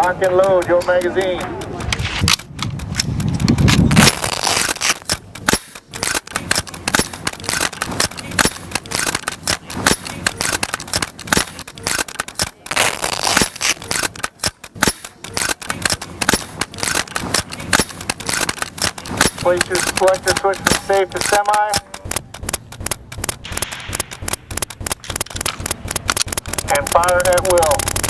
Lock and load your magazine. Place your selector switch from safe to semi. And fire at will.